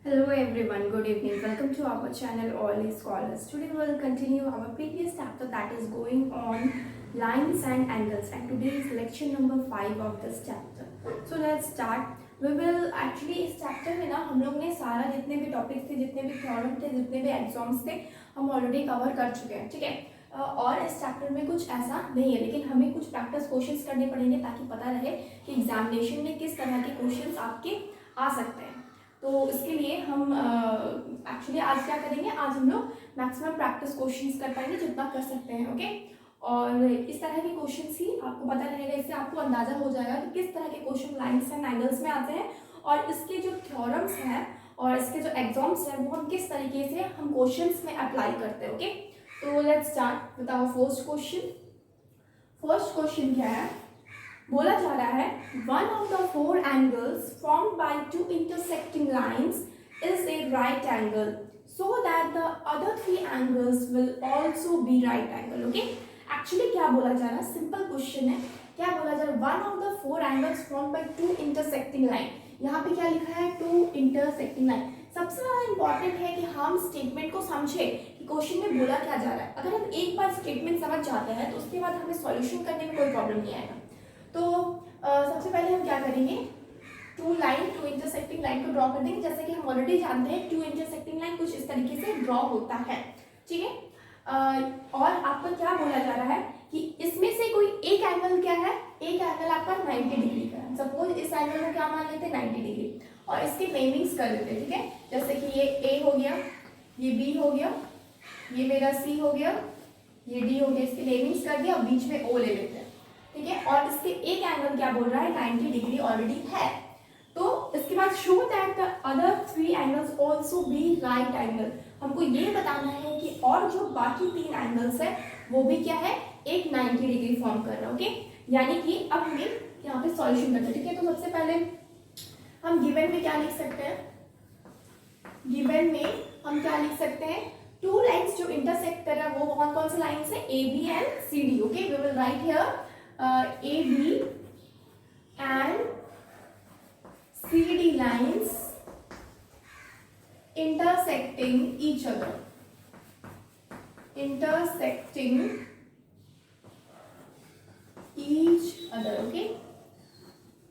Hello everyone, good evening. Welcome to our channel All is Scholars. Today we will continue our previous chapter that is going on lines and angles, and today is lecture number 5 of this chapter. So let's start. We will actually इस chapter में ना हम लोग ने सारा जितने भी topics थे, जितने भी theorem थे, जितने भी exams थे, हम already cover कर चुके हैं, ठीक है। और इस चैप्टर में कुछ ऐसा नहीं है, लेकिन हमें कुछ प्रैक्टिस क्वेश्चंस करने पड़ेंगे ताकि पता रहे कि एग्जामिनेशन में किस तरह के क्वेश्चंस आपके आ सकते हैं। तो इसके लिए हम एक्चुअली आज क्या करेंगे, आज हम लोग मैक्सिमम प्रैक्टिस क्वेश्चंस कर पाएंगे जितना कर सकते हैं, ओके। और इस तरह के क्वेश्चंस ही आपको पता रहेगा, इससे आपको अंदाजा हो जाएगा कि किस तरह के क्वेश्चन लाइन्स एंड एंगल्स में आते हैं और इसके जो थ्योरम्स हैं और इसके जो एग्जाम्स हैं वो हम किस तरीके से हम क्वेश्चंस में अप्लाई करते हैं, ओके। तो let's start with our first question. First question क्या है, बोला जा रहा है one of the four angles formed by two intersecting lines is a right angle so that the other three angles will also be right angle, okay। Actually क्या बोला जा रहा है, सिंपल क्वेश्चन है। क्या बोला जा रहा है, one of the four angles formed by two intersecting line। यहाँ पे क्या लिखा है, two intersecting line। सबसे ज्यादा इंपॉर्टेंट है कि हम स्टेटमेंट को समझे कि क्वेश्चन में बोला क्या जा रहा है। अगर हम एक बार स्टेटमेंट समझ जाते हैं तो उसके बाद हमें सॉल्यूशन करने में कोई प्रॉब्लम नहीं आएगा। तो सबसे पहले हम क्या करेंगे, टू इंटरसेक्टिंग लाइन को ड्रॉ कर देंगे। जैसे कि हम ऑलरेडी जानते हैं टू इंटरसेक्टिंग लाइन कुछ इस तरीके से ड्रॉ होता है, ठीक है। और आपको क्या बोला जा रहा है कि इसमें से कोई एक एंगल क्या है, एक एंगल आपका 90 डिग्री का है। सपोज इस एंगल को क्या मान लेते हैं, 90 डिग्री, और इसके नेमिंग्स कर देते हैं, ठीक है। जैसे कि ये ए हो गया, ये बी हो गया, ये मेरा सी हो गया, ये डी हो गया, इसके नेमिंग्स कर दिया, बीच में ओ ले लेते हैं, ठीक है। और इसके एक एंगल क्या बोल रहा है, 90 डिग्री ऑलरेडी है। तो इसके बाद show that the other three angles also be right angle. हमको ये बताना है कि और जो बाकी तीन एंगल्स है वो भी क्या है, एक 90 डिग्री फॉर्म कर रहा है, ओके। यानी कि अब हमें यहाँ पे सॉल्यूशन करते हैं, ठीक है। तो सबसे पहले हम गिवन में क्या लिख सकते हैं, गिवन में हम क्या लिख सकते हैं, टू लाइन्स जो इंटरसेक्ट कर रहा है वो कौन कौन से लाइन्स है, A B and C D, okay. We will write here AB and CD lines intersecting each other, okay.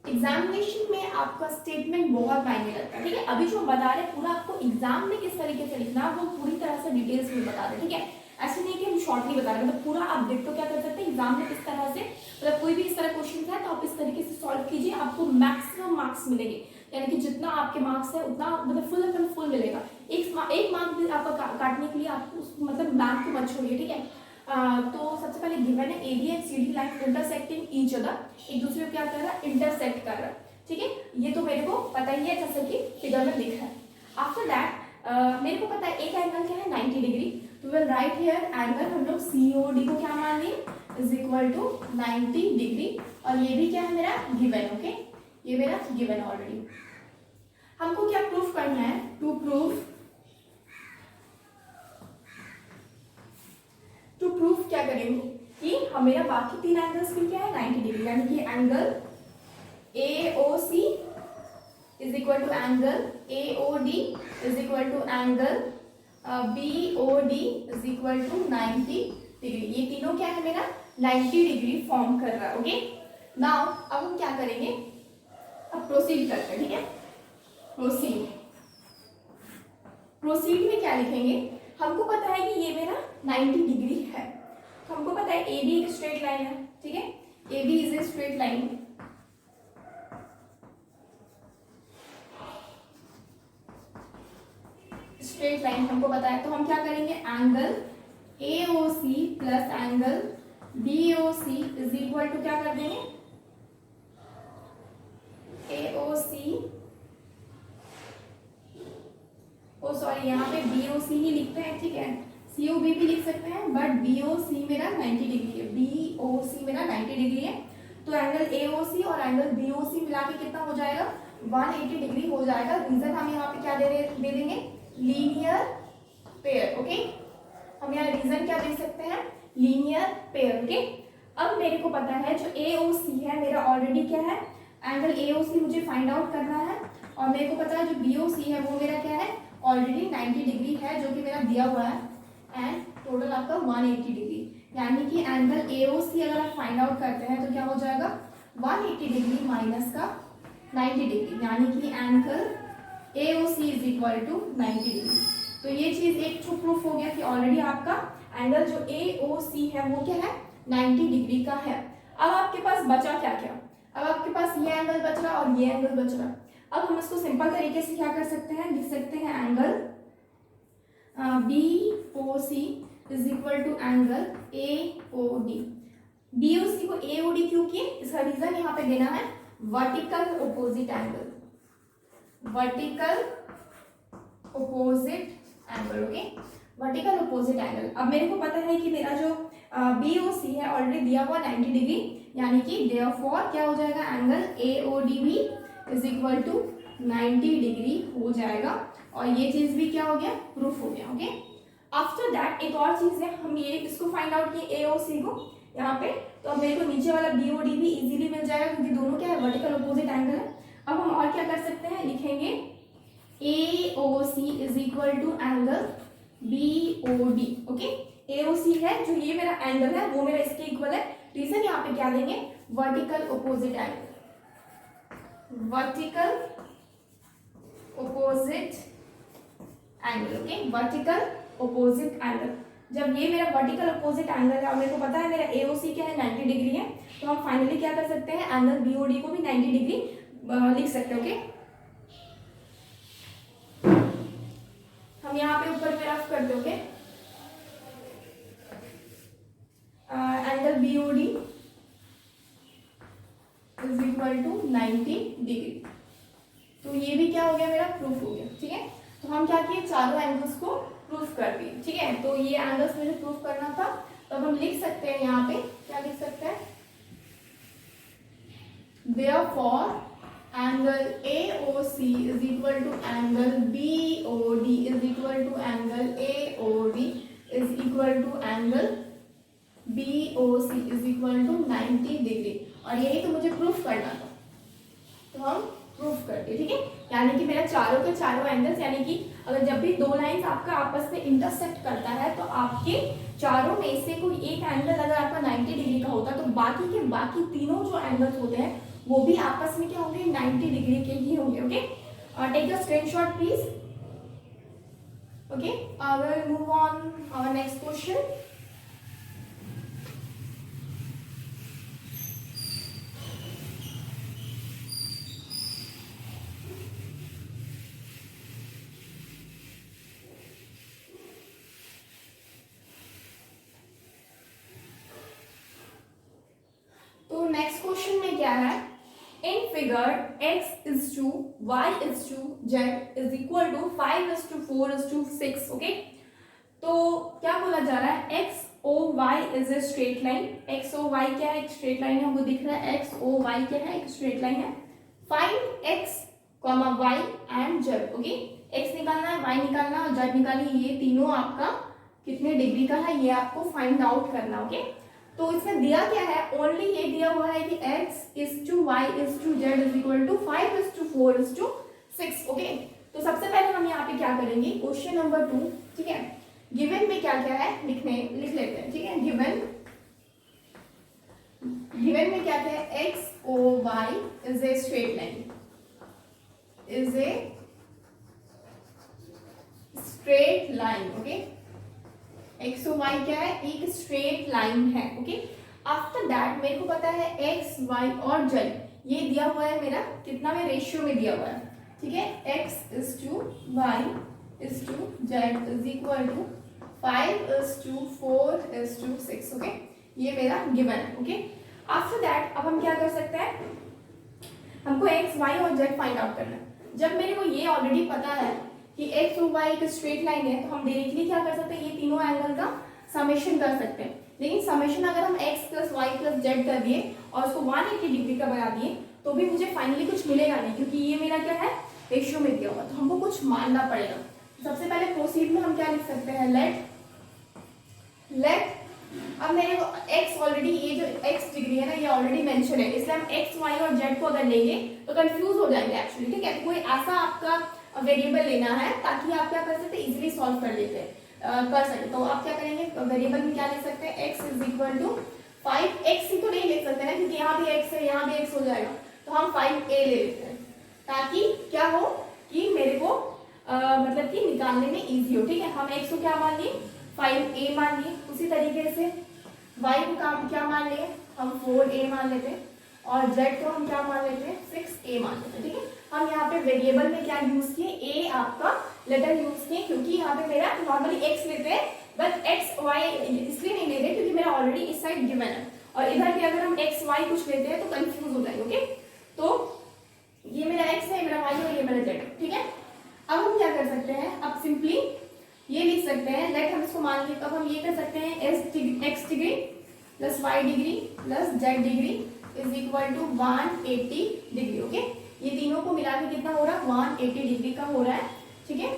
Examination में आपका स्टेटमेंट बहुत मायने रखता है, ठीक है। अभी जो हम बता रहे हैं पूरा आपको एग्जाम में किस तरीके से लिखना है वो पूरी तरह से डिटेल्स में बता रहे हैं, ठीक है। ऐसे नहीं कि हम शॉर्टली बता रहे हैं, मतलब पूरा आप देख तो क्या कर सकते हैं एग्जाम में किस तरह से, मतलब कोई भी इस तरह क्वेश्चन है तो आप इस तरीके से सॉल्व कीजिए, आपको मैक्सिमम मार्क्स मिलेंगे। यानी कि जितना आपके मार्क्स है उतना मतलब फुल मिलेगा। एक मार्क भी आपका काटने के लिए आपको मतलब मैथ को मत छोड़िए, ठीक है। तो सबसे पहले गिवन है AB and CD line intersecting each other, एक दूसरे को क्या कर रहा है, इंटरसेक्ट कर रहा है, ठीक है। ये तो मेरे को पता ही है जैसे कि फिगर में लिखा है। आफ्टर दैट मेरे को पता है एक एंगल क्या है, 90 डिग्री। तो विल राइट हियर एंगल, हम लोग COD को क्या मान लिए, इज इक्वल टू 90 डिग्री। और ये भी क्या है मेरा गिवन, ओके। ये मेरा गिवन ऑलरेडी। हमको क्या प्रूफ करना है, टू प्रूफ क्या करेंगे कि हमें बाकी तीन एंगल्स भी क्या है, 90 डिग्री। यानी कि angle AOC is equal to angle AOD is equal to angle BOD is equal to 90 degree. ये तीनों क्या है मेरा 90 डिग्री फॉर्म कर रहा है, ओके। नाउ अब हम क्या करेंगे, अब प्रोसीड करते हैं, ठीक है। प्रोसीड में क्या लिखेंगे, हमको पता है कि ये मेरा 90 डिग्री है, तो हमको पता है AB एक स्ट्रेट लाइन है, ठीक है। AB is a straight line, straight line हमको पता है। तो हम क्या करेंगे, angle AOC plus angle BOC is equal to क्या कर देंगे, AOC, ओ सॉरी यहाँ पे BOC ही लिखते हैं, ठीक है। COB भी लिख सकते हैं बट BOC मेरा 90 डिग्री है, BOC मेरा 90 डिग्री है। तो एंगल AOC और एंगल BOC मिला के कितना हो जाएगा, 180 डिग्री हो जाएगा। रीजन हम यहाँ पे क्या दे देंगे, लीनियर पेयर, ओके। हम यहाँ रीजन क्या दे सकते हैं, लीनियर पेयर, ओके। अब मेरे को पता है जो AOC है मेरा ऑलरेडी क्या है, एंगल AOC मुझे फाइंड आउट करना है। और मेरे को पता है जो BOC है वो मेरा क्या है, ऑलरेडी 90 डिग्री है जो कि मेरा दिया हुआ है, एंड टोटल आपका 180 डिग्री, यानी कि एंगल AOC अगर आप फाइंड आउट करते हैं तो क्या हो जाएगा 180 डिग्री माइनस का 90 डिग्री, यानी कि angle AOC is equal to 90 degree. तो ये चीज एक तो प्रूफ हो गया कि ऑलरेडी आपका एंगल जो AOC है वो क्या है 90 डिग्री का है। अब आपके पास बचा क्या क्या, अब आपके पास ये एंगल बच रहा और ये एंगल बच रहा। अब हम इसको सिंपल तरीके से क्या कर सकते हैं, लिख सकते हैं angle BOC is equal to angle AOD। BOC को AOD क्यों किए, इसका रीजन यहाँ पे देना है vertical opposite angle, vertical opposite angle, okay, vertical opposite angle. अब मेरे को पता है कि मेरा जो BOC है ऑलरेडी दिया हुआ 90 डिग्री, यानी कि देयरफॉर क्या हो जाएगा एंगल AOD भी इज इक्वल टू 90 डिग्री हो जाएगा, और ये चीज भी क्या हो गया प्रूफ हो गया, ओके। आफ्टर दैट एक और चीज है, हम ये इसको फाइंड आउट किए AOC को यहाँ पे, तो अब मेरे को नीचे वाला BOD भी इजीली मिल जाएगा क्योंकि दोनों क्या है वर्टिकल ऑपोजिट एंगल है। अब हम और क्या कर सकते हैं, लिखेंगे AOC is equal to angle BOD, okay. AOC है जो ये मेरा एंगल है वो मेरा इसके इक्वल है, रीजन यहाँ पे क्या देंगे vertical opposite angle, vertical opposite angle, okay, vertical opposite angle. जब ये मेरा वर्टिकल ऑपोजिट एंगल है और मेरे को पता है मेरा AOC क्या है 90 डिग्री है, तो हम फाइनली क्या कर सकते हैं एंगल BOD को भी 90 डिग्री लिख सकते हैं, ओके। हम यहाँ पे ऊपर में रफ कर दोगे angle BOD is equal to 90 degree. तो ये भी क्या हो गया मेरा प्रूफ हो गया, ठीक है। तो हम क्या किए चारों एंगल्स को प्रूफ कर दिए, ठीक है। तो ये एंगल्स मुझे प्रूफ करना था, तो अब हम लिख सकते हैं यहाँ पे क्या लिख सकते हैं, therefore angle AOC is equal to angle BOD is equal to angle AOD is equal to angle BOC is equal to 90 degree, और यही तो मुझे प्रूफ करना था, तो हम प्रूफ करते, ठीक है। यानी कि मेरा चारों के चारों एंगल्स, यानी कि अगर जब भी दो लाइंस आपका आपस में इंटरसेक्ट करता है तो आपके चारों में से कोई एक एंगल अगर आपका 90 डिग्री का होता है तो बाकी के बाकी तीनों जो एंगल्स होते हैं वो भी आपस में क्या होंगे 90 डिग्री के ही होंगे, okay. Take a screenshot please, okay. I will move on our next question. तो नेक्स्ट क्वेश्चन में क्या है, in figure x is to y is to z is equal to 5 is to 4 is to 6, okay. तो क्या बोला जा रहा है x o y is a straight line, x o y क्या है एक स्ट्रेट लाइन है, हमको दिख रहा है x o y क्या है एक स्ट्रेट लाइन है। Find x y and z, okay. x निकालना है, y निकालना है और z निकालिए, ये तीनों आपका कितने डिग्री का है ये आपको फाइंड आउट करना, ओके। तो इसमें दिया क्या है, ओनली ये दिया हुआ है कि x is to y is to z is equal to 5 is to 4 is to 6, okay. तो सबसे पहले हम यहाँ पे क्या करेंगे, क्वेश्चन नंबर 2, ठीक है, गिवन में क्या क्या है लिख लेते हैं, ठीक है। गिवन में क्या क्या है, x o y is a straight line, is a straight line, okay. X और वाई क्या है एक स्ट्रेट लाइन है, ओके। आफ्टर दैट मेरे को पता है एक्स वाई और जेड ये दिया हुआ है मेरा कितना में रेशियो में दिया हुआ है, ठीक है। X is to y is to z is equal to 5 is to 4 is to 6, okay. ये मेरा गिवन है, ओके। आफ्टर दैट अब हम क्या कर सकते हैं, हमको एक्स वाई और जेड फाइंड आउट करना है। जब मेरे को ये ऑलरेडी पता है कि एक्स और वाई एक स्ट्रेट लाइन है तो हम डायरेक्टली क्या कर सकते हैं, ये तीनों एंगल का समेशन कर सकते हैं। लेकिन समेशन अगर हम x plus y plus z कर दिए और उसको 180 डिग्री का बना दिए तो भी मुझे फाइनली कुछ मिलेगा नहीं, क्योंकि ये मेरा क्या है रेशियो में दिया हुआ, तो हमको कुछ मानना पड़ेगा। सबसे पहले प्रोसीड में हम क्या लिख सकते हैं, लेट अब मेरे को x ऑलरेडी, ये जो x डिग्री है ना ये ऑलरेडी मेंशन है, इसलिए हम x y और z को अगर लेंगे तो कंफ्यूज हो जाएंगे एक्चुअली, ठीक है। कोई ऐसा आपका वेरिएबल लेना है ताकि आप क्या कर सकते हैं, इजीली सॉल्व कर लेते हैं कर सकते। तो आप क्या करेंगे, वेरिएबल में क्या ले सकते हैं, x is equal to 5x ही तो नहीं ले सकते ना, क्योंकि यहाँ भी x है यहाँ भी x हो जाएगा, तो हम 5a ले लेते हैं ताकि क्या हो कि मेरे को मतलब कि निकालने में इजी हो, ठीक है। हम x को क्या मान लिए, 5a मान लिए। उसी तरीके से y को क्या मान लिए, हम 4a मान लेते हैं, और z को हम क्या मान लेते हैं, 6a मान लेते हैं, ठीक है। हम यहाँ पे वेरिएबल में क्या यूज किए, a आपका लेटर यूज किए, क्योंकि यहाँ पे मेरा नॉर्मली x लेते हैं, बट x y इसलिए नहीं ले रहे क्योंकि मेरा ऑलरेडी इस साइड गिवन है, और इधर भी अगर हम x y कुछ लेते हैं तो कंफ्यूज हो जाएंगे, ओके। तो ये मेरा x है, ये मेरा y है, ये मेरा z है, ठीक है। अब हम क्या कर सकते हैं, अब सिंपली ये लिख सकते हैं, लेट हम इसको मान लिए, तो हम ये कर सकते हैं x degree plus y degree plus z degree is equal to 180 degree, okay. ये तीनों को मिला के कितना हो रहा है, 180 डिग्री का हो रहा है, ठीक है।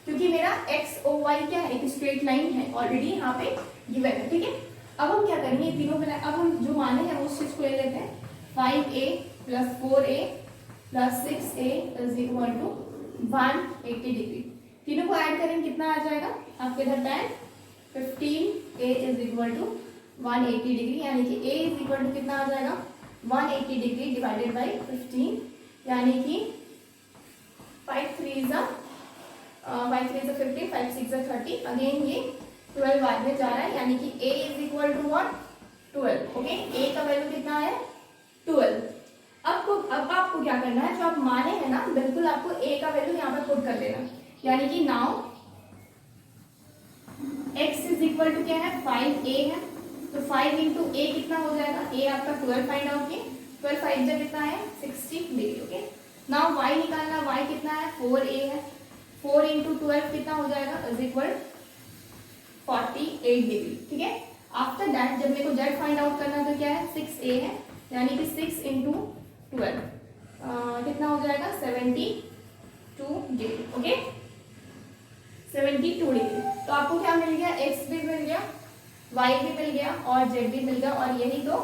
क्योंकि मेरा x और y क्या है, एक स्ट्रेट लाइन है ऑलरेडी यहाँ पे गिवन है, ठीक है। अब हम क्या करेंगे, ये तीनों मिला, अब हम जो माने हैं उस चीज को ले लेते हैं, 5a plus 4a plus 6a is equal to 180 degree. तीनों को ऐड करेंगे कितना आ जाएगा आपके इधर 10, 15a is equal to 180 degree, यानी कि a इज इक्वल टू कितना आ जाएगा 180 डिग्री डिवाइडेड बाई 15, यानी कि 5 3 इज 15, 5 6 इज 30, अगेन ये 12 बाद में जा रहा है, यानी कि a is equal to what 12, okay. a का वैल्यू कितना है 12। अब आपको क्या करना है, जो आप माने हैं ना बिल्कुल आपको a का वैल्यू यहाँ पे पुट कर देना, यानी कि now x is equal to क्या है 5a है, तो 5 इंटू a कितना हो जाएगा, a आपका 12 फाइंड आउट किए, 12 5 जा कितना है 60 डिग्री, ओके। नाउ y निकालना, y कितना है 4a है, 4 इंटू 12 कितना हो जाएगा इज इक्वल 48 डिग्री, ठीक है। आफ्टर दैट जब मेरे को z फाइंड आउट करना तो क्या है 6a है, यानी कि 6 इंटू 12 कितना हो जाएगा 72 डिग्री, ओके 72 डिग्री। तो आपको क्या मिल गया, x भी मिल गया, y भी मिल गया और z भी मिल गया, और यही तो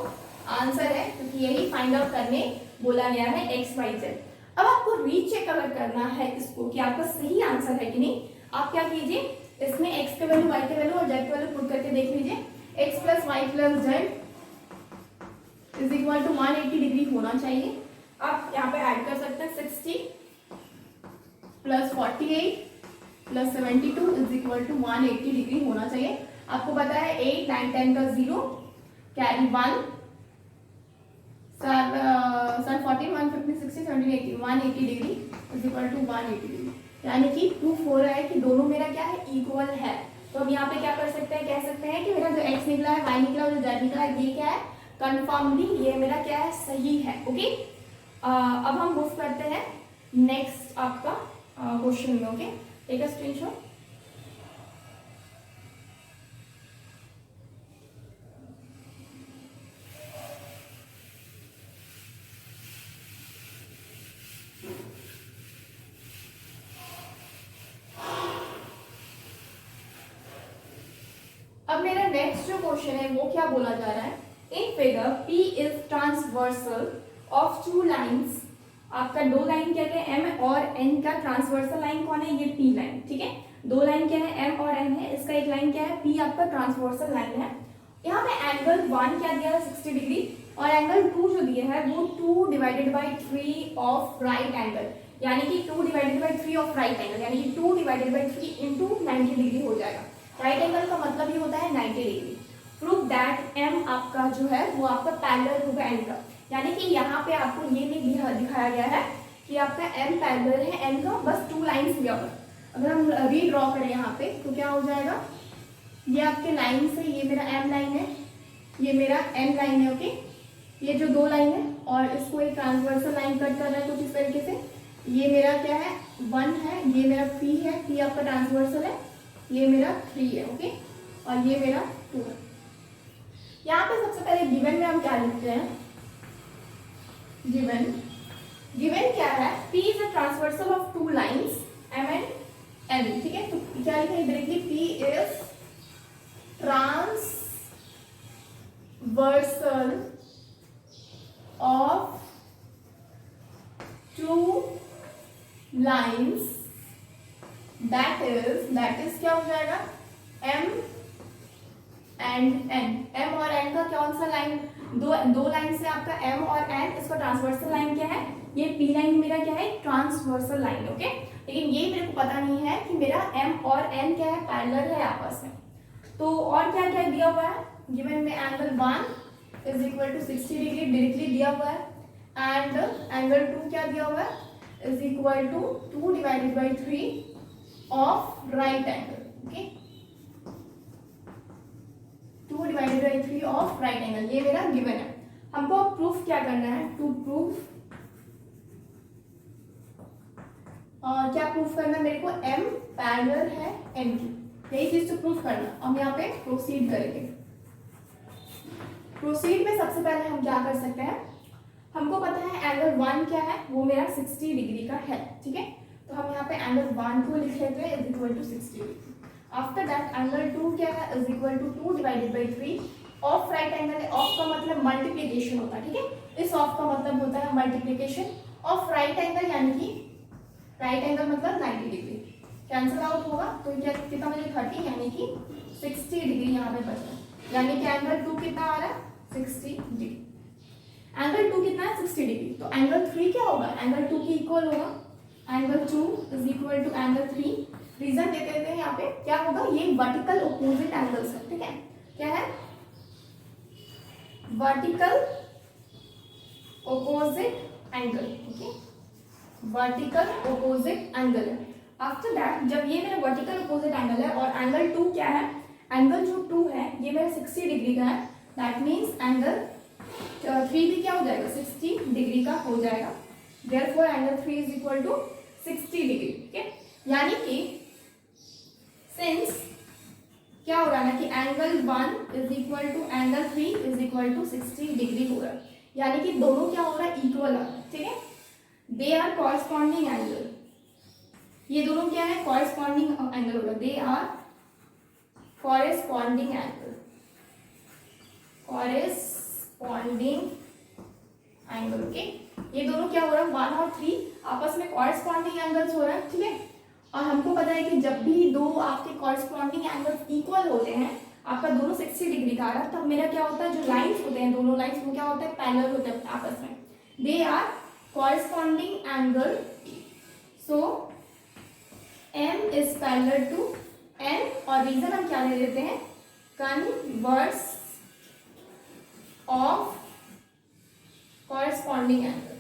आंसर है, क्योंकि यही फाइंड आउट करने बोला गया है x y z। अब आपको रीचेक अगर करना है इसको कि आपका सही आंसर है कि नहीं, आप क्या कीजिए, इसमें x के वैल्यू, y के वैल्यू और z के वैल्यू पुट करके देख लीजिए, x plus y plus z is equal to 180 degree होना चाहिए। आप यहाँ पे ऐड कर सकते हैं 60 plus 48 plus 72 is equal to 180 degree होना चाहिए। आपको पता है 8 9 10 का 0 carry 1 sir 14 150 60 70 80 180 degree is equal to 180 degree, यानी कि प्रूफ हो रहा है कि दोनों मेरा क्या है इक्वल है। तो हम यहाँ पे क्या कर सकते हैं, कह सकते हैं कि मेरा जो x निकला है, y निकला और जो z निकला है, ये क्या है कंफर्मली ये मेरा क्या है सही है, ओके। अब हम मूव करते हैं नेक्स्ट आपका क्वेश्चन में, ओके। Take a screenshot. अब मेरा नेक्स्ट जो क्वेश्चन है वो क्या बोला जा रहा है, in figure P is transversal of two lines. आपका दो लाइन क्या है M और N का ट्रांसवर्सल लाइन कौन है, ये P लाइन, ठीक है। दो लाइन क्या है M और N है, इसका एक लाइन क्या है P आपका ट्रांसवर्सल लाइन है। यहाँ पे एंगल 1 क्या दिया है 60 डिग्री, और एंगल 2 जो दिया है वो 2 divided by 3 of right angle, यानी कि 2 divided by 3 of right angle, यानी कि 2 डिवाइडेड बाई 3 इंटू 90 डिग्री हो जाएगा। राइट एंगल का मतलब ही होता है 90 डिग्री। प्रूव दैट M आपका जो है वो आपका पैरेलल होगा N का, यानी कि यहाँ पे आपको ये नहीं दिखाया गया है कि आपका M पैरेलल है N का, बस 2 लाइंस दिया हुआ। अगर हम रीड्रॉ करें यहाँ पे तो क्या हो जाएगा, ये आपके लाइन से ये मेरा M लाइन है, ये मेरा N लाइन है, ओके। ये जो दो लाइन है और इसको एक ट्रांसवर्सल लाइन कट कर रहा है कुछ इस तरीके से, ये मेरा क्या है 1 है, ये मेरा P है, P आपका ट्रांसवर्सल है, ये मेरा 3 है, ओके, और ये मेरा 2 है। यहाँ पे सबसे पहले गिवन में हम क्या लिखते हैं, गिवन क्या है, P is a transversal of two lines M and N, ठीक है। तो क्या लिखा है directly, P is transversal transversal of two lines that is क्या हो जाएगा, M एंड N। M और N का कौन सा लाइन, दो लाइन से आपका M और N, इसका ट्रांसवर्सल लाइन क्या है, ये P लाइन मेरा क्या है, ट्रांसवर्सल लाइन। ओके, लेकिन ये मेरे को पता नहीं है कि मेरा M और N क्या है, पैरेलल है आपस में। तो और क्या क्या दिया हुआ है, गिवन में angle 1 is equal to 60 degree directly दिया हुआ है, एंड एंगल 2 क्या दिया हुआ है, is equal to 2 divided by 3 of right angle. Okay, 2 divided by 3 of right angle, ये मेरा गिवन है। हमको प्रूफ क्या करना है, टू प्रूफ क्या प्रूफ करना है मेरे को, M पैरेलल है N की, यही चीज तो प्रूफ करना। हम यहाँ पे प्रोसीड करेंगे। प्रोसीड में सबसे पहले हम क्या कर सकते हैं, हमको पता है एंगल 1 क्या है, वो मेरा 60 डिग्री का है। ठीक है, तो हम यहाँ पे एंगल 1 को लिख लेते हैं is equal to 60 degree. After that angle 2 क्या है, is equal to 2 divided by 3 of right angle है। ऑफ का मतलब मल्टीप्लीकेशन होता है। ठीक है, इस ऑफ का मतलब होता है मल्टीप्लीकेशन ऑफ राइट एंगल, यानी कि राइट एंगल मतलब 90 डिग्री, कैंसिल आउट होगा तो क्या कितना मुझे 30, यानी कि 60 डिग्री यहाँ पे बच रहा है। यानी कि एंगल 2 कितना आ रहा है, 60 डिग्री। एंगल 2 कितना है, 60 डिग्री। तो एंगल 3 क्या होगा, एंगल 2 की इक्वल होगा, angle 2 is equal to angle 3। Reason देते हैं यहाँ पे, क्या होगा, ये वर्टिकल ऑपोजिट एंगल्स है। ठीक है, क्या है, vertical opposite angle. Okay, vertical opposite angle है। आफ्टर दैट जब ये मेरा वर्टिकल ऑपोजिट एंगल है और एंगल 2 क्या है, एंगल जो 2 है ये मेरा 60 डिग्री का है, दैट मीन्स एंगल 3 भी क्या हो जाएगा, 60 डिग्री का हो जाएगा। Therefore angle 3 is equal to 60 degree. ठीक है, यानी कि सिंस क्या हो रहा है ना कि angle 1 is equal to angle 3 is equal to 60 degree हो रहा है, यानी कि दोनों क्या हो रहा है, इक्वल है। ठीक है, दे आर कॉरस्पॉन्डिंग एंगल, ये दोनों क्या है, कॉरस्पॉन्डिंग एंगल होगा, they are corresponding angle, corresponding angle. Okay, ये दोनों क्या हो रहा है, 1 और 3 आपस में कॉरस्पॉन्डिंग एंगल्स हो रहा है। ठीक है, और हमको पता है कि जब भी दो आपके कॉरस्पॉन्डिंग एंगल्स इक्वल होते हैं, आपका दोनों 60 डिग्री का आ रहा है, तब मेरा क्या होता है, जो लाइंस होते हैं दोनों लाइंस वो क्या होता है, पैरेलल होते हैं आपस में, they are corresponding angle. So M is parallel to N, और रीजन हम क्या ले लेते हैं, converse of corresponding angle,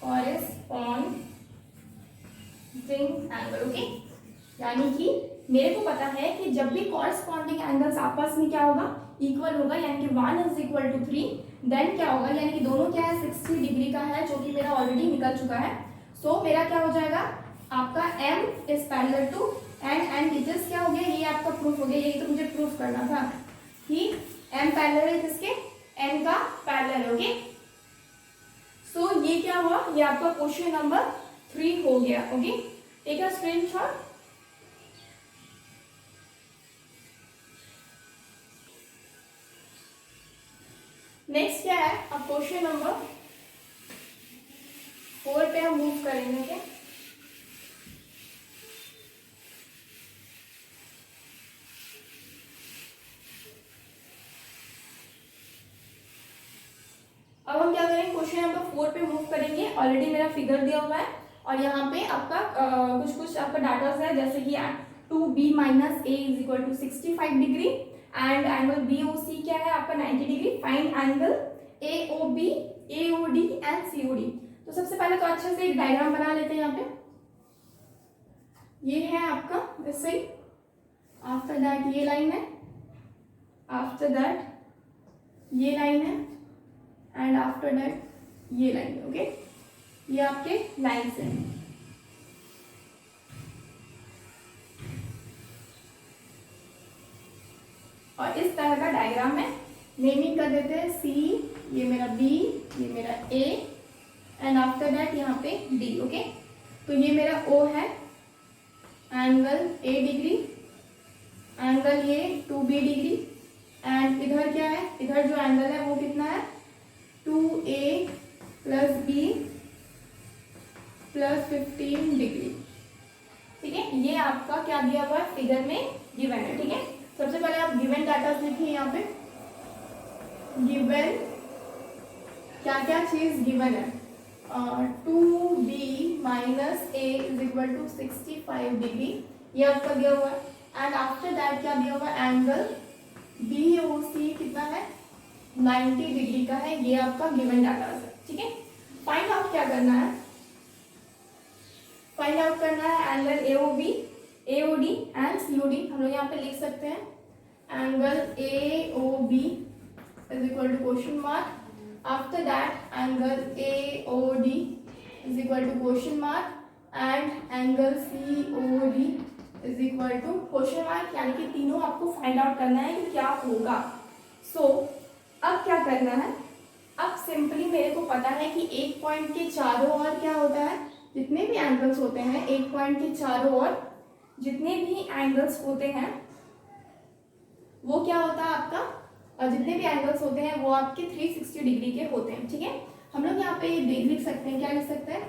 corresponding angle. Okay, यानी कि मेरे को पता है कि जब भी कॉरस्पॉन्डिंग एंगल्स आपस में क्या होगा, इक्वल होगा, यानी कि 1 इज इक्वल टू 3, देन क्या होगा, यानी कि दोनों क्या है, 60 डिग्री का है, जो कि मेरा ऑलरेडी निकल चुका है। सो मेरा क्या हो जाएगा, आपका M is parallel to N, and it क्या हो गया, ये आपका प्रूफ हो गया। यही तो मुझे प्रूफ करना था कि M पैरेलल है किसके, N का पैरेलल। ओके, सो ये क्या हुआ, ये आपका क्वेश्चन नंबर 3 हो गया। Okay, take a screenshot. Next क्या है, अब क्वेश्चन नंबर 4 पे हम मूव करेंगे। क्या, अब हम क्या करेंगे, क्वेश्चन नंबर 4 पे मूव करेंगे। ऑलरेडी मेरा फिगर दिया हुआ है और यहाँ पे आपका कुछ आपका डाटास है, जैसे कि 2b minus a is equal to 65 degree and angle BOC क्या है आपका 90 degree. Find angle AOB, AOD and COD। तो सबसे पहले तो अच्छे से एक डायग्राम बना लेते हैं। यहाँ पे ये है आपका ऐसे ही, आफ्टर दैट ये लाइन है, आफ्टर दैट ये लाइन है, एंड आफ्टर दैट ये लाइन है। ओके, ये आपके लाइन्स हैं। और इस तरह का डायग्राम है, नेमिंग कर देते हैं C, ये मेरा B, ये मेरा A एंड आफ्टर दैट यहाँ पे D। ओके, तो ये मेरा O है, एंगल A डिग्री, एंगल ये 2B डिग्री एंड इधर क्या है, इधर जो एंगल है वो कितना है 2A plus B plus 15 degree. ठीक है, ये आपका क्या दिया हुआ है फिगर में गिवन है। ठीक है, सबसे पहले आप गिवन डाटा लिखिए यहाँ पे। गिवन क्या क्या चीज गिवन है, 2B minus a is equal to 65 degree, ये आपका दिया हुआ है। एंड आफ्टर दैट क्या दिया हुआ है, एंगल BOC कितना है 90 डिग्री का है, ये आपका गिवन डाटा है। ठीक है, फाइंड आउट क्या करना है, फाइंड आउट करना है angle AOB AOD and COD। हम लोग यहाँ पे लिख सकते हैं angle AOB is equal to question mark, after that angle AOD is equal to question mark and angle COD is equal to question mark, यानी कि तीनों आपको फाइंड आउट करना है कि क्या होगा। सो अब क्या करना है, अब सिंपली मेरे को पता है कि एक पॉइंट के चारों ओर क्या होता है, जितने भी एंगल्स होते हैं एक पॉइंट के चारों ओर जितने भी एंगल्स होते हैं वो क्या होता है आपका, और जितने भी एंगल्स होते हैं वो आपके 360 डिग्री के होते हैं। ठीक है, हम लोग यहाँ पे लिख सकते हैं, क्या लिख सकते हैं,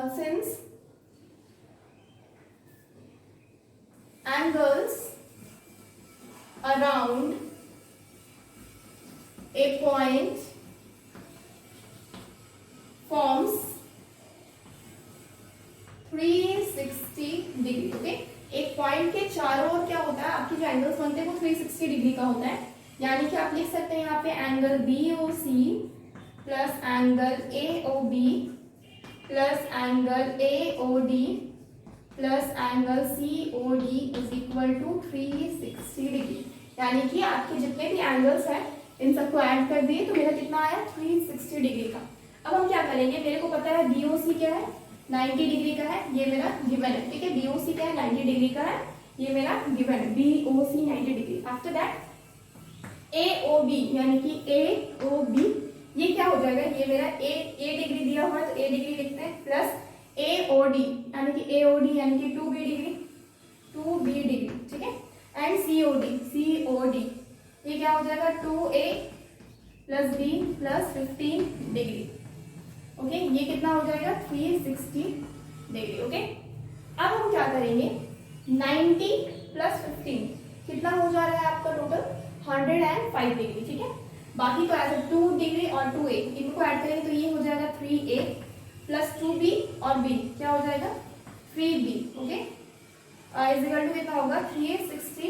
since angles around a point forms 360 degree. Okay, एक पॉइंट के चारों ओर क्या होता है, आपके जो एंगल्स बनते हैं वो 360 डिग्री का होता है, यानी कि आप लिख सकते हैं यहाँ पे angle BOC plus angle AOB plus angle AOD plus angle COD is equal to 360 degree, यानी कि आपके जितने भी एंगल्स हैं इन सबको ऐड कर दिए तो मेरा कितना आया 360 डिग्री का। अब हम क्या करेंगे, मेरे को पता है BOC क्या है 90 डिग्री का है, ये मेरा गिवन है। ठीक है, BOC क्या है 90 डिग्री का है, ये मेरा गिवन है BOC 90 degree. After that AOB यानी कि AOB ये क्या हो जाएगा, ये मेरा A डिग्री दिया हुआ है तो A डिग्री लिखते हैं, प्लस AOD यानी कि AOD यानी कि 2B डिग्री। ठीक है, एंड COD ये क्या हो जाएगा 2A plus B plus 15 degree. Okay, ये कितना हो जाएगा 360 डिग्री। ओके, अब हम क्या करेंगे 90 प्लस 15 कितना हो जा रहा है आपका टोटल 105 डिग्री। ठीक है, बाकी को ऐसे 2 डिग्री और 2A इनको ऐड करेंगे तो ये हो जाएगा 3A प्लस 2B और B क्या हो जाएगा 3B। Okay, is equal to कितना होगा 360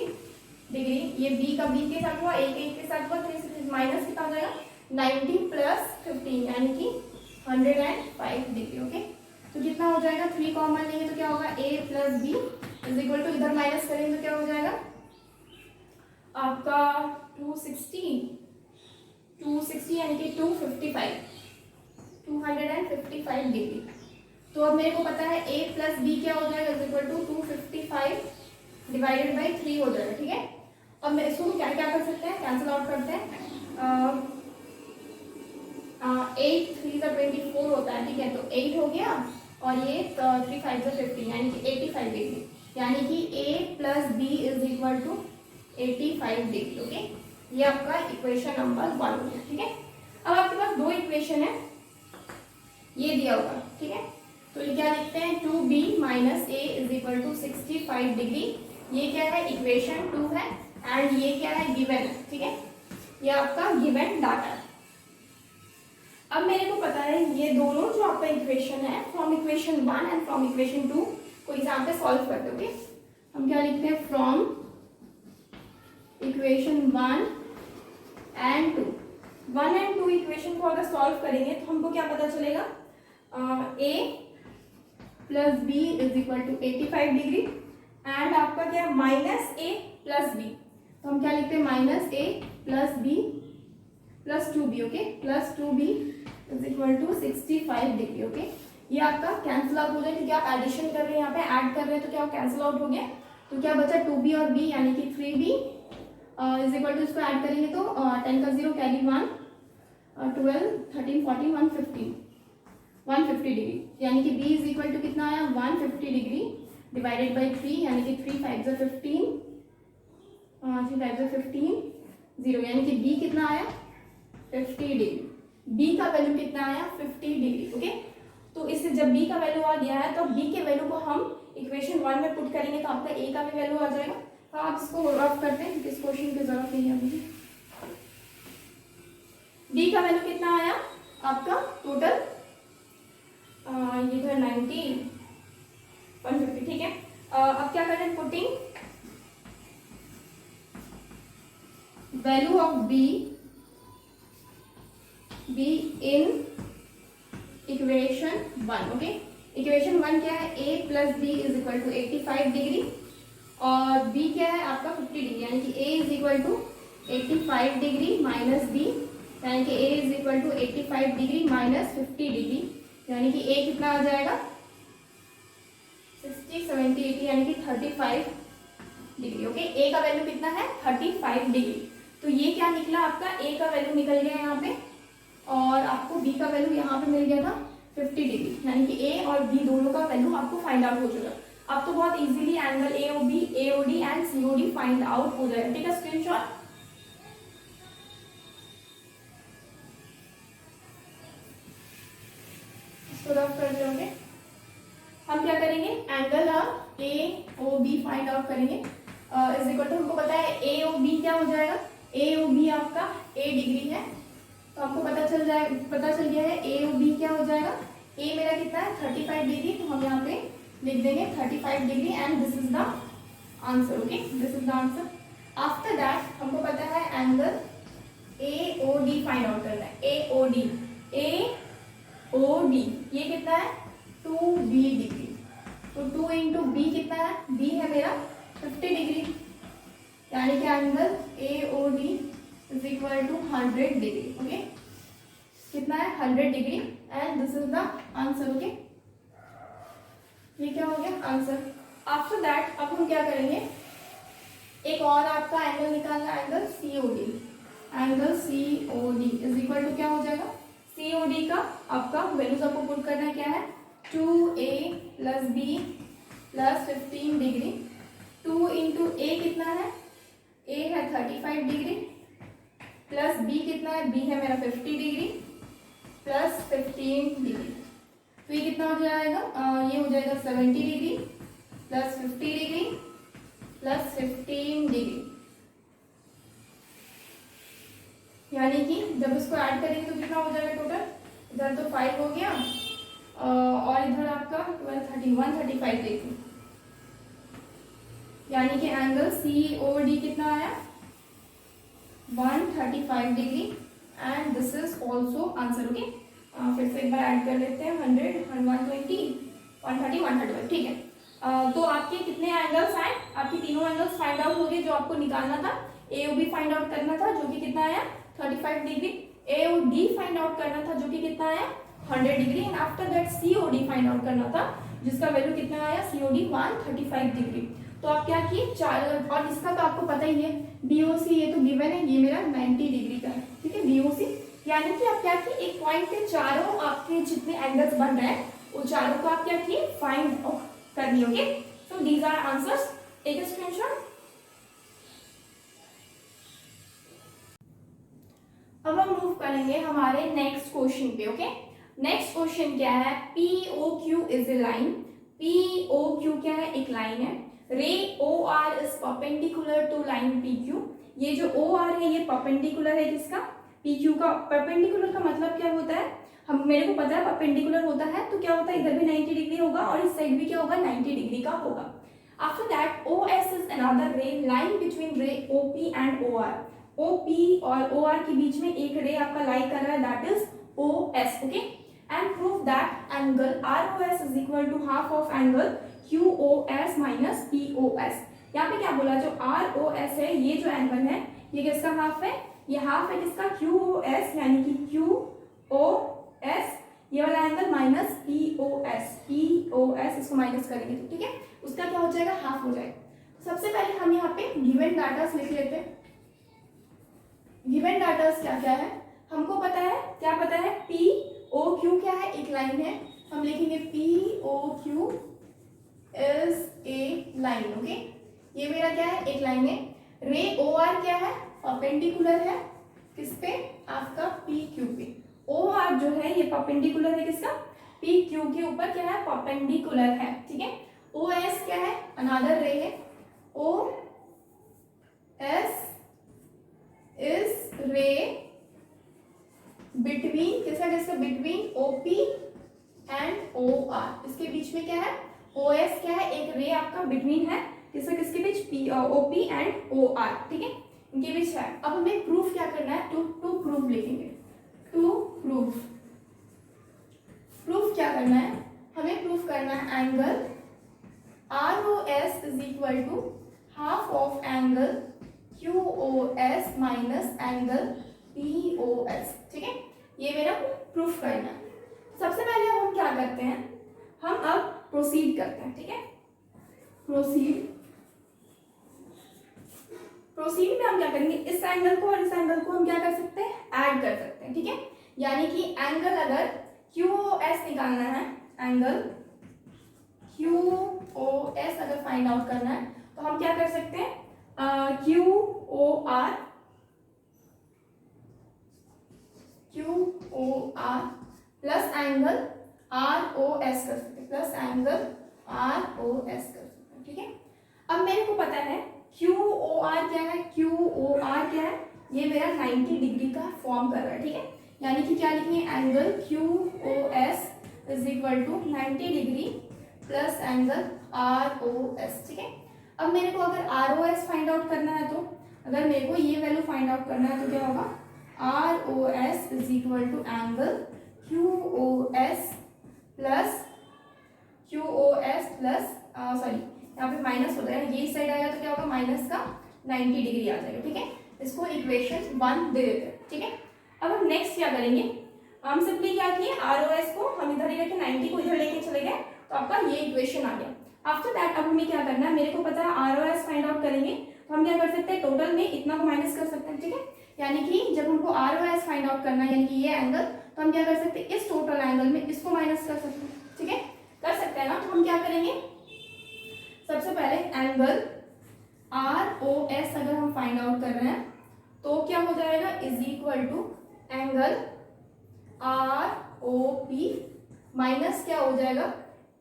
डिग्री, ये B का B के साथ हुआ, A के साथ हुआ, 360 माइनस कितना हो जाएगा 90 प्लस 15 यानी कि 105 डिग्री। ओके, तो कितना हो जाएगा 3 कॉमन लेंगे तो क्या होगा A plus B is equal to इधर माइनस करेंगे तो क्या हो जाएगा आपका 260 यानी कि 255 डिग्री। तो अब मेरे को पता है A प्लस B क्या हो जाएगा is equal to 255 divided by 3 हो जाएगा। ठीक है, अब मैं इसको क्या क्या कर सकते हैं, कैंसिल आउट करते हैं। 8 3 का 24 होता है। ठीक है, तो 8 हो गया और ये 3 5 का 15 यानी कि 85 डिग्री, यानी कि A plus B is equal to 85 degree. Okay, ये आपका इक्वेशन नंबर 1 हो गया। ठीक है, अब आपके पास दो इक्वेशन है, ये दिया होगा। ठीक है, तो ये क्या लिखते हैं 2B minus A is equal to 65 degree, ये क्या है इक्वेशन 2 है एंड ये क्या है गिवन है। ठीक है, ये आपका गिवन डाटा है। अब मेरे को पता है ये दोनों जो आपका इक्वेशन है from equation 1 and from equation 2 को यहाँ पे सॉल्व कर दोगे। हम क्या लिखते हैं फ्रॉम इक्वेशन 1 एंड 2 इक्वेशन को अगर सॉल्व करेंगे तो हमको क्या पता चलेगा A plus B is equal to 85 degree and आपका क्या माइनस A प्लस B, तो हम क्या लिखते हैं minus A plus B plus 2B। Okay, plus 2B is equal to 65 degree. Okay, ये आपका कैंसिल आउट हो जाए क्योंकि आप एडिशन कर रहे हैं, यहाँ पे ऐड कर रहे हैं तो क्या कैंसिल आउट हो गया, तो क्या बचा 2B और B यानी कि 3B इज इक्वल टू इसको ऐड करेंगे तो 10 का 0 कैरी 1 12 13 14 150 डिग्री, यानी कि B इज इक्वल टू कितना आया 150 डिग्री डिवाइडेड बाई 3 यानी कि 3 5 × 15, 3 5 × 15 0, यानी कि बी कितना आया 50 डिग्री। बी का वैल्यू कितना आया 50 डिग्री। ओके, तो इससे जब बी का वैल्यू आ गया है तो बी के वैल्यू को हम इक्वेशन 1 में पुट करेंगे तो आपका ए का भी वैल्यू आ जाएगा। तो आप इसको रफ करते हैं क्योंकि इस क्वेश्चन की जरूरत नहीं है मुझे। बी का वैल्यू कितना आया आपका टोटल, ये तो 90 150, ठीक है। अब क्या करें, putting value of be in equation 1। Okay, equation 1 क्या है, a + b = 85 डिग्री और b क्या है आपका 50 डिग्री, यानी कि a = 85 डिग्री माइनस b, यानी कि a = 85 डिग्री माइनस 50 डिग्री, यानी कि a कितना आ जाएगा 60 70 80, यानी कि 35 डिग्री। ओके, a का वैल्यू कितना है 35 डिग्री। तो ये क्या निकला आपका, a का वैल्यू निकल गया यहाँ पे और आपको b का वैल्यू यहाँ पे मिल गया था 50 डिग्री, यानी कि a और b दोनों का वैल्यू आपको फाइंड आउट हो चुका। अब तो बहुत easily angle AOB, AOD and COD find out हो जाएगा। ठीक है, स्क्रीनशॉट इसको रफ कर दोगे। हम क्या करेंगे, एंगल AOB फाइंड आउट करेंगे। इज इक्वल टू, हमको पता है AOB क्या हो जाएगा, AOB आपका A डिग्री है, तो आपको पता चल गया है AOB क्या हो जाएगा, A मेरा कितना है 35 डिग्री, तो हम यहाँ पे लिख देंगे 35 degree and this is the answer. Okay, this is the answer. After that हमको पता है एंगल AOD फाइंड आउट करना है। AOD ये कितना है 2B डिग्री, तो 2 × B कितना है, B है मेरा 50 डिग्री, यानी कि एंगल AOD = 100 डिग्री। ओके, कितना है 100 degree and this is the answer. Okay, ये क्या हो गया आंसर। आफ्टर दैट अब हम क्या करेंगे, एक और आपका एंगल निकालना है, angle COD। Angle COD is equal to क्या हो जाएगा, COD का आपका वैल्यूज आपको पुट करना है, क्या है 2A + B + 15 डिग्री। 2 × A कितना है, A है 35 डिग्री प्लस B कितना है, B है मेरा 50 डिग्री प्लस 15 डिग्री, तो ये कितना हो जाएगा, ये हो जाएगा 70 degree plus 50 degree plus 15 degree, यानी कि जब इसको ऐड करेंगे तो कितना हो जाएगा टोटल, इधर तो 5 हो गया और इधर आपका 12 13 135 डिग्री, यानी कि एंगल COD कितना आया 135 degree and this is also answer. Okay, फिर से एक बार ऐड कर लेते हैं 100 120 130 135, ठीक है। तो आपके कितने एंगल्स आए, आपके तीनों एंगल्स फाइंड आउट हो गए जो आपको निकालना था। AOB फाइंड आउट करना था जो कि कितना आया 35 डिग्री, AOD फाइंड आउट करना था जो कि कितना आया 100 degree and after that COD find out करना था जिसका वैल्यू कितना आया COD 135 डिग्री। तो आप क्या किए चार, और इसका तो आपको पता ही है BOC, ये तो गिवन है, ये मेरा 90 डिग्री का है, ठीक है BOC, यानी कि आप क्या किए एक पॉइंट पे चारों आपके जितने एंगल्स बन रहे हैं वो चारों को आप क्या किए फाइंड आउट कर लिए। Okay, so these are answers, take a screenshot. अब हम मूव करेंगे हमारे नेक्स्ट क्वेश्चन पे। ओके, नेक्स्ट क्वेश्चन क्या है, POQ is a line. POQ क्या है, एक लाइन है। Ray OR is perpendicular to line PQ। ये जो OR है ये परपेंडिकुलर है किसका, PQ का। परपेंडिकुलर का मतलब क्या होता है, हम मेरे को पता है परपेंडिकुलर होता है तो क्या होता है इधर भी 90 डिग्री होगा और इस साइड भी क्या होगा 90 डिग्री का होगा। After that OS is another रे लाइन बिटवीन रे OP एंड OR। OP और OR के बीच में एक रे आपका लाई कर रहा है, that is OS। Okay, and prove that angle ROS is equal to half of angle QOS minus POS। यहाँ पे क्या बोला, जो ROS है ये जो एंगल है ये किसका हाफ है, ये हाफ है किसका QOS, यानी कि QOS ये वाला एंगल माइनस POS इसको माइनस करेंगे तो ठीक है उसका क्या हो जाएगा हाफ हो जाएगा। सबसे पहले हम यहाँ पे गिवन डाटास लिख लेते हैं। गिवन डाटास क्या क्या है हमको पता है, क्या पता है POQ क्या है, एक लाइन है, हम लिखेंगे POQ is a line. Okay, ये मेरा क्या है, एक लाइन है। रे ओ आर क्या है, परपेंडिकुलर है किस पे, आपका पी क्यू पे। ओ आर जो है ये परपेंडिकुलर है किसका, पी क्यू के ऊपर क्या है, परपेंडिकुलर है। ठीक है, ओ एस क्या है, अनदर रे है। O S is ray between किसका किसका, between OP and O R. इसके बीच में क्या है, ओ एस क्या है, एक रे आपका बिटवीन है किसका किसके बीच, ओपी एंड ओ आर। ठीक है, इनके बीच है। अब हमें प्रूफ क्या करना है, टू प्रूफ लिखेंगे। टू प्रूफ, प्रूफ क्या करना है, हमें प्रूफ करना है angle R O S is equal to half of angle Q O S minus angle P O S. ठीक है, ये मेरा प्रूफ करना है। सबसे पहले हम क्या करते हैं, हम अब प्रोसीड करते हैं। ठीक है, प्रोसीड में हम क्या करेंगे, इस एंगल को और इस एंगल को हम क्या कर सकते हैं, ऐड कर सकते हैं। ठीक है, यानी कि एंगल अगर क्यू ओ एस निकालना है, एंगल क्यू ओ एस अगर फाइंड आउट करना है तो हम क्या कर सकते हैं, Q O R plus angle R O S कर सकते हैं, plus angle R O S कर सकते हैं। ठीक है, अब मेरे को पता है क्यू ओ आर क्या है, क्यू ओ आर क्या है, ये मेरा 90 डिग्री का फॉर्म कर रहा है। ठीक है, यानी कि क्या लिखेंगे, angle Q O S is equal to 90 degree plus angle R O S. ठीक है, अब मेरे को अगर R O S find out करना है, तो अगर मेरे को ये वैल्यू फाइंड आउट करना है तो क्या होगा, R O S is equal to angle Q O S plus sorry यहाँ पे माइनस हो जाएगा, ये साइड आएगा तो क्या होगा, माइनस का 90 डिग्री आ जाएगा। ठीक है, इसको इक्वेशन 1 दे देते हैं। ठीक है, अब हम नेक्स्ट क्या करेंगे, हम सिंपली क्या किए, आर ओ एस को हम इधर ही रखे, 90 को इधर लेके चले गए, तो आपका ये इक्वेशन आ गया। आफ्टर दैट अब हमें क्या करना है, मेरे को पता है R O S find out करेंगे तो हम क्या कर सकते हैं, टोटल में इतना को माइनस कर सकते हैं। ठीक है, यानी कि जब हमको R O S find out करना है, यानी कि ये एंगल, तो हम क्या कर सकते हैं, इस टोटल एंगल में इसको माइनस कर सकते हैं। ठीक है, कर सकते हैं ना, तो हम क्या करेंगे, सबसे पहले एंगल आर ओ एस अगर हम फाइंड आउट कर रहे हैं तो क्या हो जाएगा, is equal to angle R O P minus क्या हो जाएगा,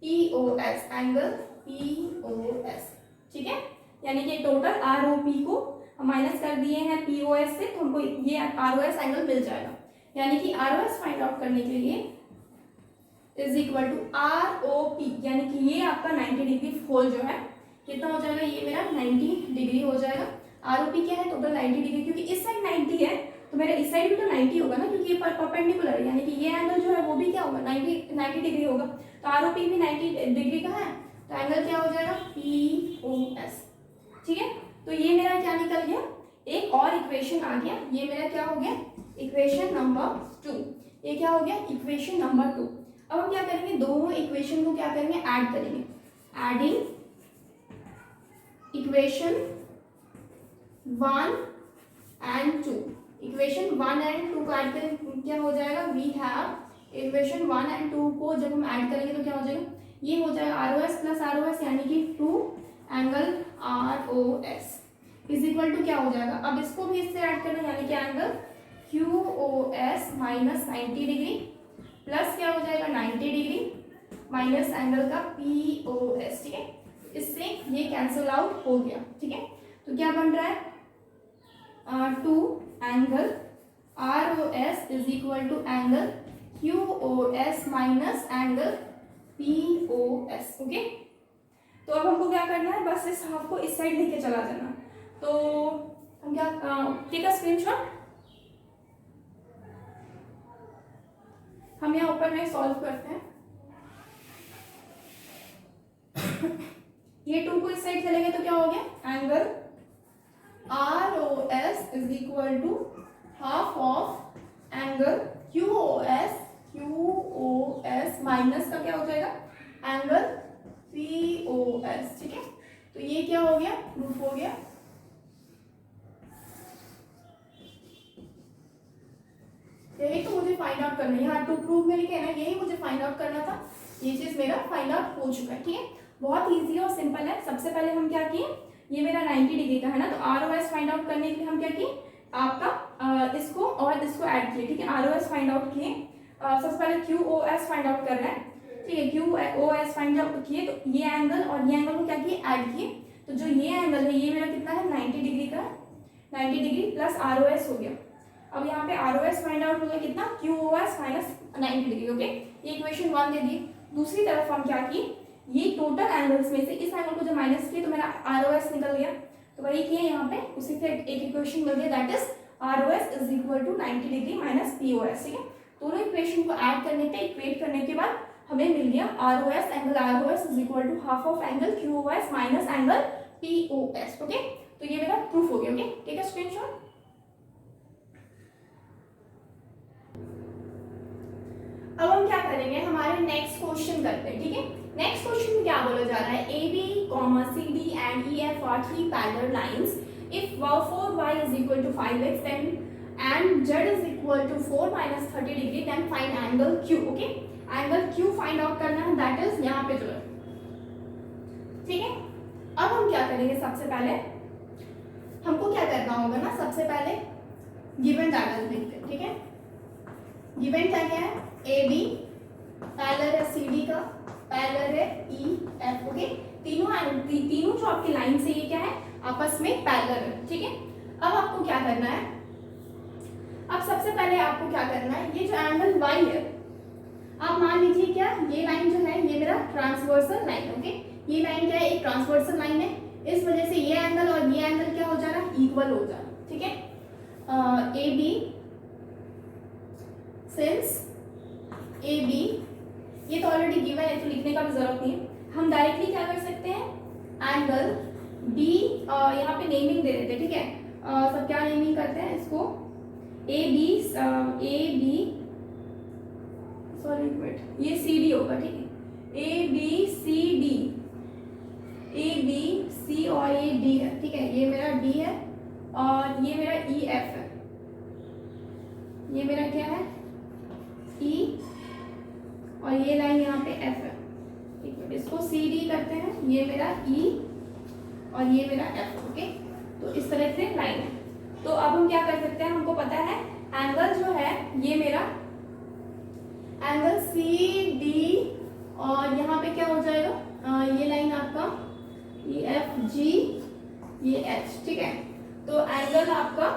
P O S, angle P O S. ठीक है, यानी कि टोटल आर ओ पी को हम माइनस कर दिए हैं पी ओ एस से, तो हमको ये आर ओ एस एंगल मिल जाएगा। यानी कि R O S find out करने के लिए is equal to R O P, यानी कि ये आपका 90 डिग्री होल जो है कितना हो जाएगा, ये मेरा 90 डिग्री हो जाएगा। आर ओ पी क्या है, टोटल 90 डिग्री, क्योंकि इस साइड 90 है तो मेरा इस साइड भी तो 90 होगा ना, क्योंकि ये परपेंडिकुलर है, यानी कि ये एंगल जो है वो भी क्या होगा, 90 डिग्री होगा। तो आर ओ पी भी 90 डिग्री का है, तो एंगल क्या हो जाएगा, पी ओ एस। ठीक है, तो ये मेरा क्या निकल गया, एक और इक्वेशन आ गया, ये मेरा क्या हो गया, इक्वेशन नंबर 2। ये क्या हो गया, इक्वेशन नंबर 2। अब हम क्या करेंगे, दोनों इक्वेशन को क्या करेंगे, ऐड करेंगे, adding equation 1 and 2। Equation 1 and 2 को ऐड करें क्या हो जाएगा, वी हैव इक्वेशन 1 एंड 2 को जब हम ऐड करेंगे तो क्या हो जाएगा, ये हो जाएगा R O S plus R O S, यानी कि 2 angle R O S is equal to क्या हो जाएगा, अब इसको भी इससे ऐड करना, यानी कि angle Q O S minus 90 degree plus क्या हो जाएगा, 90 डिग्री माइनस एंगल का पी ओ एस। ठीक है, इससे ये कैंसिल आउट हो गया। ठीक है, तो क्या बन रहा है, 2 angle R O S is equal to angle Q O S minus angle P O S. Okay, तो अब हमको क्या करना है, बस इस हाफ को इस साइड लेके चला जाना। तो हम क्या, टेक अ स्क्रीनशॉट, हम यहाँ ऊपर में सॉल्व करते हैं। ये 2 को इस साइड चलेंगे तो क्या हो गया, angle R O S is equal to half of angle Q O S minus का क्या हो जाएगा, एंगल पी ओ एस। ठीक है, तो ये क्या हो गया, प्रूफ हो गया। यही तो मुझे फाइंड आउट करना है, यहाँ टू प्रूफ में लिखे ना, यही मुझे फाइंड आउट करना था, ये चीज मेरा फाइंड आउट हो चुका है। ठीक है, बहुत इजी और सिंपल है। सबसे पहले हम क्या किए, ये मेरा 90 डिग्री का है ना, तो ROS फाइंड आउट करने के लिए हम क्या किए, आपका इसको और इसको ऐड किए, ठीक है। ROS फाइंड आउट किए, सबसे पहले QOS फाइंड आउट कर रहे हैं, ठीक है। QOS फाइंड आउट किए, तो ये एंगल और ये एंगल को क्या किए, ऐड किए। तो जो ये एंगल है ये मेरा कितना है, 90 डिग्री का, 90 डिग्री प्लस ROS हो गया। अब यहाँ पे ROS फाइंड आउट हो गया कितना, QOS माइनस 90 डिग्री, ओके। ये इक्वेशन 1 दे दी। दूसरी तरफ हम क्या किए, ये टोटल एंगल्स में से इस एंगल को जब माइनस किए तो मेरा ROS निकल गया, तो वही किए यहाँ पे, उसी से एक इक्वेशन मिल गया, that is ROS is equal to 90 degree minus POS, ठीक है। दोनों इक्वेशन को ऐड करने पे, इक्वेट करने के बाद हमें मिल गया ROS, angle ROS is equal to half of angle QOS minus angle POS, okay. तो ये मेरा प्रूफ हो गया, ओके। Take a screenshot. अब हम क्या करेंगे, हमारे नेक्स्ट क्वेश्चन करते हैं, ठीक है। नेक्स्ट क्वेश्चन में क्या बोला जा रहा है, AB, CD and EF are three parallel lines. If 4y is equal to 5x then and z is equal to 4 minus 30 degree, then find angle Q, okay. Angle Q find out करना है, that is यहाँ पे जो है, ठीक है। अब हम क्या करेंगे, सबसे पहले हमको क्या करना होगा ना, सबसे पहले गिवन डाटा लिखते हैं, ठीक है। गिवन क्या क्या है, AB पैरेलल है CD का, पैरेलल है EF, ओके। तीनों जो आपकी लाइन से ये क्या है, आपस में पैरेलल है, ठीक है। अब आपको क्या करना है, अब सबसे पहले आपको क्या करना है, ये जो एंगल Y है, आप मान लीजिए क्या, ये लाइन जो है ये मेरा ट्रांसवर्सल लाइन, ओके। ये लाइन क्या है, एक ट्रांसवर्सल लाइन है, इस वजह से ये एंगल और ये एंगल क्या हो जा रहा है, इक्वल हो जा रहा है, ठीक है। AB, सिंस AB, ये तो ऑलरेडी गिवन है तो लिखने का भी जरूरत नहीं है, हम डायरेक्टली क्या कर सकते हैं, एंगल B, यहाँ पे नेमिंग दे देते हैं, ठीक है। सब क्या नेमिंग करते हैं इसको, AB सॉरी वेट, ये CD होगा, ठीक है। ABCD, ABC और ये D है, ठीक है। ये मेरा D है और ये मेरा EF है, ये मेरा क्या है E, और ये लाइन यहाँ पे F है, ठीक है। इसको CD करते हैं, ये मेरा E और ये मेरा F, ओके। तो इस तरह से लाइन है। तो अब हम क्या कर सकते हैं, हमको पता है एंगल जो है ये मेरा एंगल CD और यहाँ पे क्या हो जाएगा, ये लाइन आपका EFG, ये H, ठीक है। तो एंगल आपका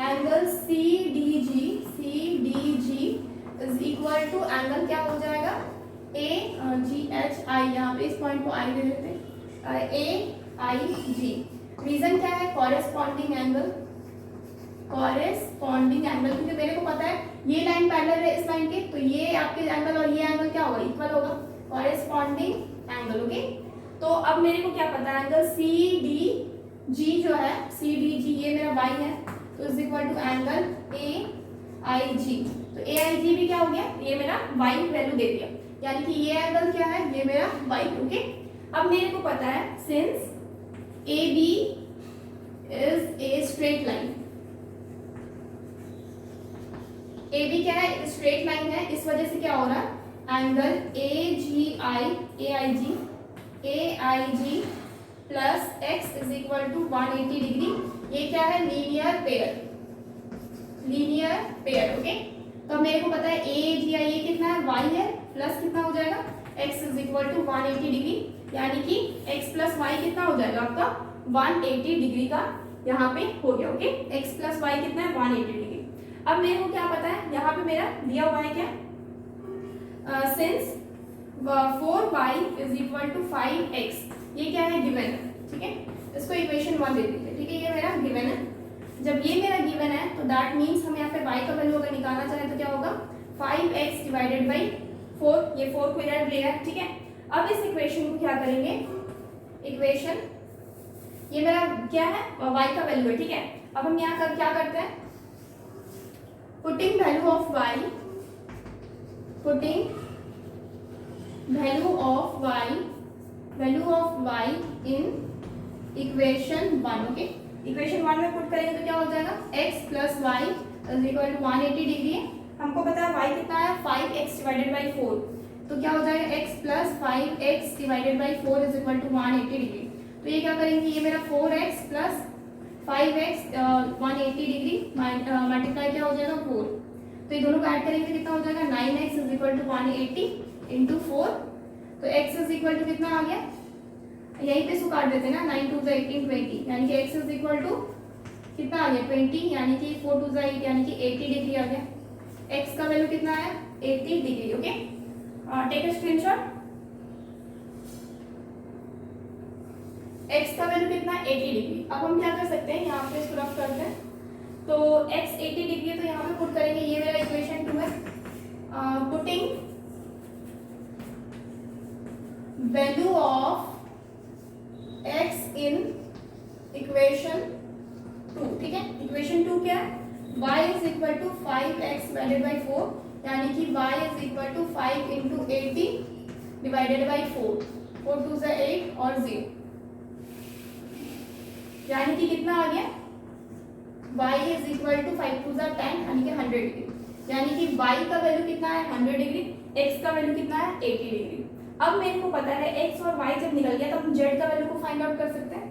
angle CDG is equal to angle क्या हो जाएगा, AGHI, यहाँ पे इस पॉइंट को I दे देते हैं, AIG। रीजन क्या है, कॉरेस्पॉन्डिंग एंगल, क्योंकि मेरे को पता है ये लाइन पैरेलल है इस लाइन के, तो ये आपके एंगल और ये एंगल क्या होगा, इक्वल होगा, कॉरेस्पॉन्डिंग एंगल, ओके। तो अब मेरे को क्या पता है, एंगल CDG जो है, CDG ये मेरा Y है, तो is equal to angle AIG। तो AIG भी क्या हो गया, ये मेरा Y वैल्यू दे दिया, यानी कि ये एंगल क्या है, ये मेरा Y, ओके। अब मेरे को पता है since AB is a straight line, AB क्या है, स्ट्रेट लाइन है, इस वजह से क्या हो रहा है, angle AIG plus x is equal to 180 degree, ये क्या है, लीनियर पेयर, ओके। तो मेरे को पता है AGI ये कितना है, y है, प्लस कितना हो जाएगा, x is equal to 180 degree, यानी कि x प्लस y कितना हो जाएगा आपका 180 डिग्री का यहाँ पे हो गया, ओके। x प्लस y कितना है, 180 डिग्री। अब मेरे को क्या पता है, यहाँ पे मेरा दिया हुआ है क्या, since 4y is equal to 5x, ये क्या है, गिवन है, ठीक है। इसको इक्वेशन 1 दे दीजिए, ठीक है। ये मेरा गिवन है, जब ये मेरा गिवन है तो दैट मीन्स हम यहाँ पे y का वैल्यू अगर निकालना चाहें तो क्या होगा, 5x डिवाइडेड बाई 4, ये 4 को इधर लिया है, ठीक है। अब इस इक्वेशन को क्या करेंगे, इक्वेशन ये मेरा क्या है, y का वैल्यू है, ठीक है। अब हम यहाँ कर क्या करते हैं, putting value of y in equation 1, okay. Equation 1 में पुट करेंगे तो क्या हो जाएगा, x plus y is equal to 180 degree है, हमको पता है y कितना है, 5x डिवाइडेड बाई 4, तो क्या हो जाएगा x plus 5x divided by 4 is equal to 180 degree. तो ये क्या करेंगे, ये मेरा 4x plus 5x 180 degree multiply क्या हो जाएगा 4, तो ये दोनों को ऐड करेंगे कितना हो जाएगा 9x is equal to 180 into 4। तो x इज इक्वल टू कितना आ गया, यहीं पे इसको काट देते हैं ना, 9 2 18 20, यानी कि x इज इक्वल टू कितना आ गया 20, यानी कि 4 2 8 यानी कि 80 डिग्री आ गया। x का वैल्यू कितना आया 80 degree. Okay, take a screenshot. x का वैल्यू कितना 80 डिग्री। अब हम क्या कर सकते हैं, यहाँ पे इसको रफ करते हैं। तो x 80 डिग्री है तो यहाँ पे पुट करेंगे, ये मेरा इक्वेशन 2 है। Putting value of x in equation 2, ठीक है। इक्वेशन 2 क्या है, y is equal to 5x divided by 4, यानी कि y is equal to 5 into 80 divided by 4, 4 2 8 और 0, यानी कि कितना आ गया y इज इक्वल टू 5 2 10 यानी कि 100 डिग्री, यानी कि y का वैल्यू कितना है 100 डिग्री, x का वैल्यू कितना है 80 डिग्री। अब मेरे को पता है x और y जब निकल गया तो हम z का वैल्यू को फाइंड आउट कर सकते हैं,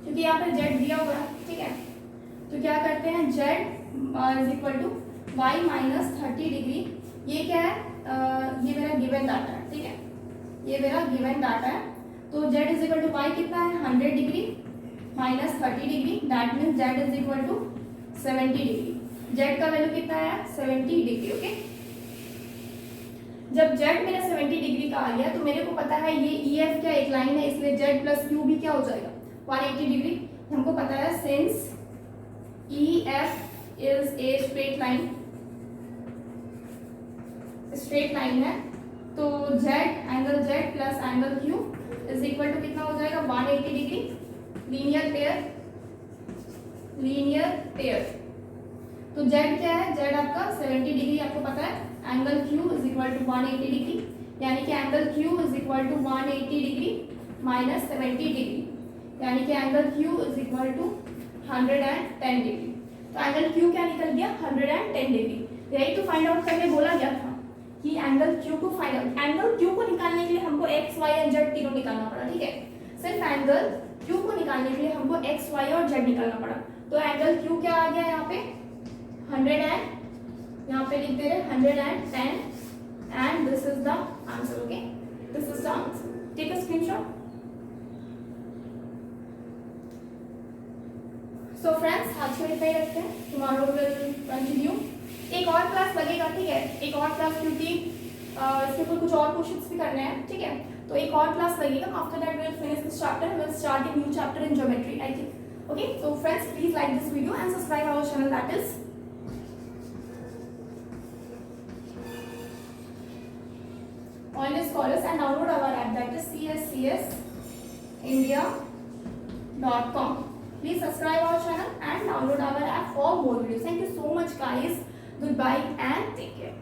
क्योंकि यहाँ पे z दिया हुआ है, ठीक है। तो क्या करते हैं, z is equal to y minus 30 degree, ये क्या है, ये मेरा गिवन डाटा है, ठीक है, ये मेरा गिवन डाटा है। तो z is equal to y कितना है 100 degree minus 30 degree, that means z is equal to 70 degree. z का वैल्यू कितना आया 70 डिग्री। ओके, जब z मेरा 70 डिग्री का आ गया तो मेरे को पता है ये EF क्या एक लाइन है, इसलिए z प्लस q भी क्या हो जाएगा 180 डिग्री। हमको पता है since EF is a straight line है, तो z angle z plus angle q is equal to कितना हो जाएगा 180 डिग्री। Linear pair. तो z क्या है, z आपका 70 डिग्री आपको पता है, angle q is equal to 180 degree, यानी कि angle q is equal to 180 degree minus 70 degree, यानी कि angle q is equal to 110 degree. तो एंगल q क्या निकल गया 110 डिग्री। यही तो फाइंड आउट करने बोला गया था कि एंगल q को फाइंड आउट, एंगल q को निकालने के लिए हमको x y और z तीनों निकालना पड़ा, ठीक है। सिर्फ एंगल q को निकालने के लिए हमको x y और z निकालना पड़ा। तो एंगल q क्या आ गया यहाँ पे 100 एंड यहाँ पे लिख दे रहे 110 and this is the answer. Okay, this is the answer. Take a screenshot. So friends, आज के लिए इतना ही रखते हैं, टुमारो विल कंटिन्यू। एक और क्लास लगेगा, ठीक है, एक और क्लास, क्योंकि इसके ऊपर कुछ और क्वेश्चंस भी करने हैं, ठीक है। तो एक और क्लास लगेगा, after that we will finish this chapter, we will start a new chapter in geometry, I think. Okay, so friends, please like this video and subscribe our channel, that is All Scholars, and download our app, that is cscsindia.com. Please subscribe our channel and download our app for more videos. Thank you so much guys. Goodbye and take care.